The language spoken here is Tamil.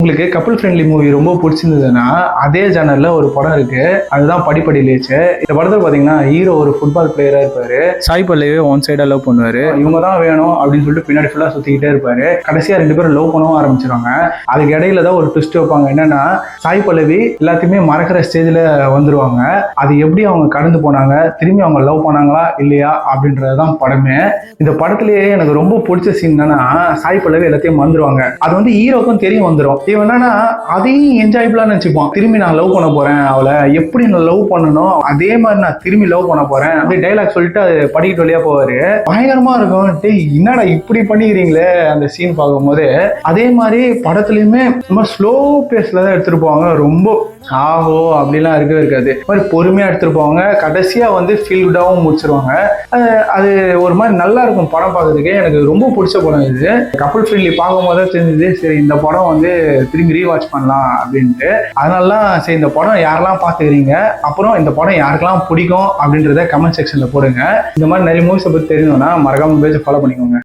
உங்களுக்கு கப்புள் ஃப்ரெண்ட்லி மூவி ரொம்ப பிடிச்சிருந்ததுன்னா அதே ஜானர்ல ஒரு படம் இருக்கு, அதுதான் படிப்படி லேச்சு. இந்த படத்துல பாத்தீங்கன்னா ஹீரோ ஒரு ஃபுட்பால் பிளேயரா இருப்பாரு. சாய் பல்லவி ஒன் சைடா லவ் பண்ணுவாரு. இவங்க தான் வேணும் அப்படின்னு சொல்லிட்டு பின்னாடி ஃபுல்லா சுத்திக்கிட்டே இருப்பாரு. கடைசியா 2 பேரும் லவ் பண்ணவும் ஆரம்பிச்சிருவாங்க. அதுக்கு இடையில தான் ஒரு ட்விஸ்ட் வைப்பாங்க. என்னன்னா சாய் பல்லவி எல்லாத்தையுமே மறக்கிற ஸ்டேஜ்ல வந்துருவாங்க. அது எப்படி அவங்க கடந்து போனாங்க, திரும்பி அவங்க லவ் பண்ணாங்களா இல்லையா அப்படின்றதுதான் படமே. இந்த படத்திலேயே எனக்கு ரொம்ப பிடிச்ச சீன் என்னன்னா, சாய் பல்லவி எல்லாத்தையும் மறந்துருவாங்க. அது வந்து ஹீரோக்கும் தெரிய வந்துடும். இவன் என்னன்னா அதையும் என்ஜாயபிளா நினைச்சுப்பான். திரும்பி நான் லவ் பண்ண போறேன், அவளை எப்படி நான் லவ் பண்ணணும் அதே மாதிரி நான் திரும்பி லவ் பண்ண போறேன் அப்படி டைலாக் சொல்லிட்டு அது படிக்கிட்டு வழியா போவாரு. பயங்கரமா இருக்கும். என்னடா இப்படி பண்ணிக்கிறீங்களே அந்த சீன் பார்க்கும்போது. அதே மாதிரி படத்துலயுமே ரொம்ப ஸ்லோ பேஸ்ல தான் எடுத்துட்டு போவாங்க. ரொம்ப ஆஹோ அப்படிலாம் இருக்கவே இருக்காது. மாதிரி பொறுமையா எடுத்துட்டு போவாங்க. கடைசியா வந்து ஃபீல் குட்டாவும் முடிச்சிருவாங்க. அது ஒரு மாதிரி நல்லா இருக்கும் படம் பார்க்கறதுக்கே. எனக்கு ரொம்ப பிடிச்ச படம் இது. கப்புள் ஃப்ரெண்ட்லி பார்க்கும் போது தெரிஞ்சது, சரி இந்த படம் வந்து திரும்பி ரீவாட்ச் பண்ணலாம் அப்படின்ட்டு. அதனாலலாம் சரி இந்த படம் யாரெல்லாம் பார்த்துக்கிறீங்க, அப்புறம் இந்த படம் யாருக்கெல்லாம் பிடிக்கும் அப்படின்றத கமெண்ட் செக்ஷன்ல போடுங்க. இந்த மாதிரி நிறைய மூவிஸை பற்றி தெரியணும்னா மறக்காம பேஜை ஃபாலோ பண்ணிக்கோங்க.